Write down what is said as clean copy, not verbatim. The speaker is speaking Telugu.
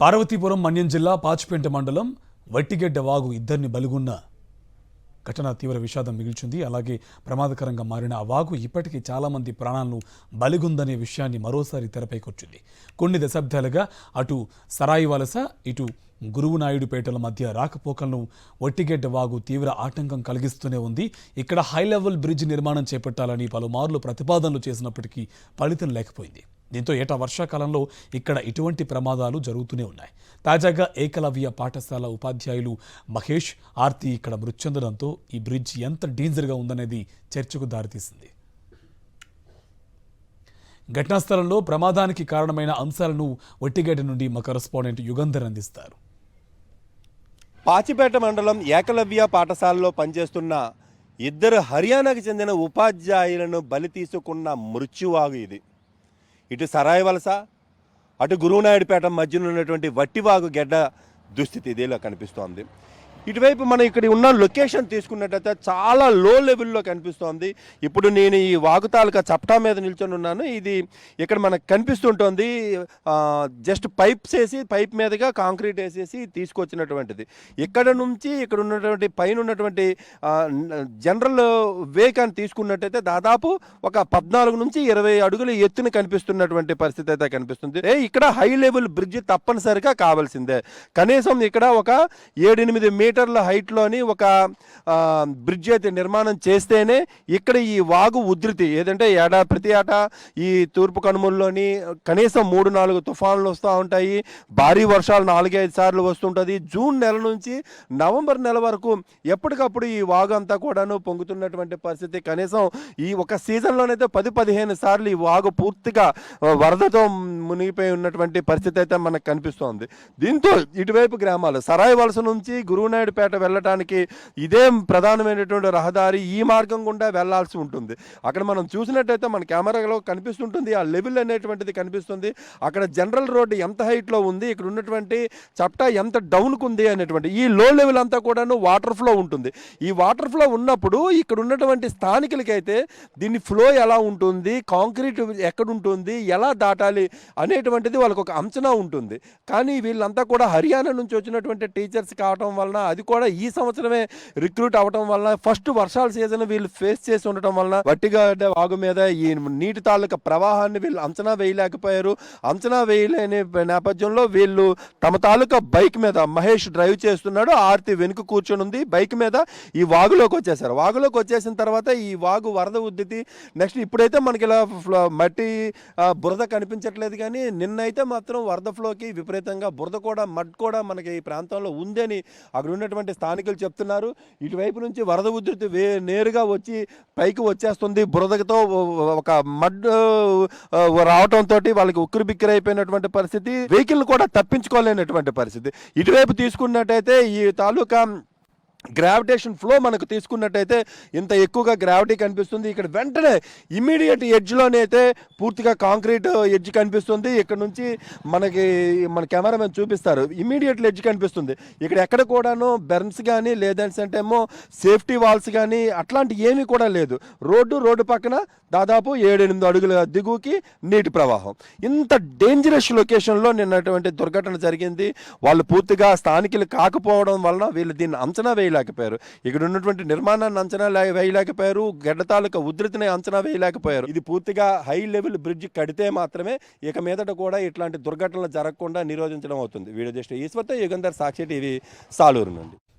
పార్వతీపురం మన్యం జిల్లా పాచిపేంట మండలం వట్టిగెడ్డ వాగు ఇద్దరిని బలిగొన్న ఘటన తీవ్ర విషాదం మిగిల్చింది. అలాగే ప్రమాదకరంగా మారిన ఆ వాగు ఇప్పటికీ చాలా మంది ప్రాణాలను బలిగొందనే విషయాన్ని మరోసారి తెరపైకొచ్చింది. కొన్ని దశాబ్దాలుగా అటు సరాయి వలస ఇటు గురువునాయుడుపేటల మధ్య రాకపోకలను వట్టిగెడ్డ వాగు తీవ్ర ఆటంకం కలిగిస్తూనే ఉంది. ఇక్కడ హై లెవెల్ బ్రిడ్జ్ నిర్మాణం చేపట్టాలని పలుమార్లు ప్రతిపాదనలు చేసినప్పటికీ ఫలితం లేకపోయింది. దీంతో ఏటా వర్షాకాలంలో ఇక్కడ ఇటువంటి ప్రమాదాలు జరుగుతూనే ఉన్నాయి. తాజాగా ఏకలవ్య పాఠశాల ఉపాధ్యాయులు మహేష్, ఆర్తి ఇక్కడ మృతి చెందడంతో ఈ బ్రిడ్జ్ ఎంత డేంజర్గా ఉందనేది చర్చకు దారితీసింది. ఘటనా స్థలంలో ప్రమాదానికి కారణమైన అంశాలను వట్టిగడ్డ నుండి మా కరెస్పాండెంట్ యుగంధర్ అందిస్తారు. పాచిపేట మండలం ఏకలవ్య పాఠశాలలో పనిచేస్తున్న ఇద్దరు హర్యానాకు చెందిన ఉపాధ్యాయులను బలి తీసుకున్న మృత్యువాగు ఇది. ఇటు సరాయి వలస అటు గురువునాయుడుపేట మధ్యన ఉన్నటువంటి వట్టివాగు గెడ్డ దుస్థితి ఇదేలా కనిపిస్తోంది. ఇటువైపు మనం ఇక్కడ ఉన్న లొకేషన్ తీసుకున్నట్టయితే చాలా లో లెవెల్లో కనిపిస్తోంది. ఇప్పుడు నేను ఈ వాగు తాలూకా చప్టా మీద నిల్చొని ఉన్నాను. ఇది ఇక్కడ మనకు కనిపిస్తుంటుంది. జస్ట్ పైప్ మీదుగా కాంక్రీట్ వేసేసి తీసుకొచ్చినటువంటిది. ఇక్కడ నుంచి ఇక్కడ ఉన్నటువంటి పైన ఉన్నటువంటి జనరల్ వే కానీ తీసుకున్నట్టయితే దాదాపు ఒక 14 నుంచి 20 అడుగుల ఎత్తున కనిపిస్తున్నటువంటి పరిస్థితి అయితే కనిపిస్తుంది. ఇక్కడ హై లెవెల్ బ్రిడ్జ్ తప్పనిసరిగా కావాల్సిందే. కనీసం ఇక్కడ ఒక 7-8 మీటర్ల హైట్లోని ఒక బ్రిడ్జ్ అయితే నిర్మాణం చేస్తేనే ఇక్కడ ఈ వాగు ఉధృతి ఏదంటే ప్రతి ఏటా ఈ తూర్పు కనుమల్లోని కనీసం 3-4 తుఫాన్లు వస్తూ ఉంటాయి. భారీ వర్షాలు 4-5 సార్లు వస్తుంటుంది. జూన్ నెల నుంచి నవంబర్ నెల వరకు ఎప్పటికప్పుడు ఈ వాగు అంతా కూడాను పొంగుతున్నటువంటి పరిస్థితి. కనీసం ఈ ఒక సీజన్లోనైతే 10-15 సార్లు ఈ వాగు పూర్తిగా వరదతో మునిగిపోయి ఉన్నటువంటి పరిస్థితి అయితే మనకు కనిపిస్తోంది. దీంతో ఇటువైపు గ్రామాలు సరాయి వలస నుంచి గురువునాయుడుపేట వెళ్ళటానికి ఇదే ప్రధానమైనటువంటి రహదారి. ఈ మార్గం గుండా వెళ్లాల్సి ఉంటుంది. అక్కడ మనం చూసినట్టయితే మన కెమెరాలో కనిపిస్తుంటుంది. ఆ లెవెల్ అనేటువంటిది కనిపిస్తుంది. అక్కడ జనరల్ రోడ్డు ఎంత హైట్లో ఉంది, ఇక్కడ ఉన్నటువంటి చప్టా ఎంత డౌన్కు ఉంది అనేటువంటి ఈ లో లెవెల్ అంతా కూడాను వాటర్ ఫ్లో ఉంటుంది. ఈ వాటర్ ఫ్లో ఉన్నప్పుడు ఇక్కడ ఉన్నటువంటి స్థానికులకైతే దీని ఫ్లో ఎలా ఉంటుంది, కాంక్రీట్ ఎక్కడ ఉంటుంది, ఎలా దాటాలి అనేటువంటిది వాళ్ళకు ఒక అంచనా ఉంటుంది. కానీ వీళ్ళంతా కూడా హర్యానా నుంచి వచ్చినటువంటి టీచర్స్ కావటం వలన, అది కూడా ఈ సంవత్సరమే రిక్రూట్ అవటం వలన, ఫస్ట్ వర్షాల సీజన్ వీళ్ళు ఫేస్ చేసి ఉండటం వలన వట్టిగడ్డ వాగు మీద ఈ నీటి తాలూకా ప్రవాహాన్ని వీళ్ళు అంచనా వేయలేకపోయారు. అంచనా వేయలేని నేపథ్యంలో వీళ్ళు తమ తాలూకా బైక్ మీద మహేష్ డ్రైవ్ చేస్తున్నాడు, ఆర్తి వెనుక కూర్చొని ఉంది. బైక్ మీద ఈ వాగులోకి వచ్చేసారు. వాగులోకి వచ్చేసిన తర్వాత ఈ వాగు వరద ఉద్ధృతి నెక్స్ట్ ఇప్పుడైతే మనకి ఇలా మట్టి బురద కనిపించట్లేదు. కానీ నిన్నైతే మాత్రం వరద ఫ్లోకి విపరీతంగా బురద కూడా మడ్ కూడా మనకి ఈ ప్రాంతంలో ఉందని అక్కడ ఉన్నటువంటి స్థానికులు చెప్తున్నారు. ఇటువైపు నుంచి వరద ఉధృతి నేరుగా వచ్చి పైకి వచ్చేస్తుంది. బురదతో ఒక మడ్ రావటంతో వాళ్ళకి ఉక్కిరి బిక్కిరి అయిపోయినటువంటి పరిస్థితి. వెహికల్ కూడా తప్పించుకోలేనటువంటి పరిస్థితి. ఇటువైపు తీసుకున్నట్టయితే ఈ తాలూకా గ్రావిటేషన్ ఫ్లో మనకు తీసుకున్నట్టయితే ఇంత ఎక్కువగా గ్రావిటీ కనిపిస్తుంది. ఇక్కడ వెంటనే ఇమీడియట్ ఎడ్జ్లోనే అయితే పూర్తిగా కాంక్రీట్ ఎడ్జ్ కనిపిస్తుంది. ఇక్కడ నుంచి మన కెమెరామెన్ చూపిస్తారు. ఇమీడియట్ ఎడ్జ్ కనిపిస్తుంది. ఇక్కడ ఎక్కడ కూడాను బెర్న్స్ కానీ లేదంటే ఏమో సేఫ్టీ వాల్స్ కానీ అట్లాంటి ఏమీ కూడా లేదు. రోడ్డు పక్కన దాదాపు 7-8 అడుగుల దిగువకి నీటి ప్రవాహం. ఇంత డేంజరస్ లొకేషన్లో నిన్నటువంటి దుర్ఘటన జరిగింది. వాళ్ళు పూర్తిగా స్థానికులు కాకపోవడం వలన వీళ్ళు దీన్ని అంచనా వేయలేకపోయారు. ఇక్కడ ఉన్నటువంటి నిర్మాణాన్ని అంచనా వేయలేకపోయారు. గడ్డ తాలూకా ఉధృతిని అంచనా వేయలేకపోయారు. ఇది పూర్తిగా హై లెవెల్ బ్రిడ్జ్ కడితే మాత్రమే ఇక మీదట కూడా ఇట్లాంటి దుర్ఘటనలు జరగకుండా నిరోధించడం అవుతుంది. వీడియో జస్ట్ ఈశ్వర్తో యుగంధర్, సాక్షి టీవీ, సాలూరు నుండి.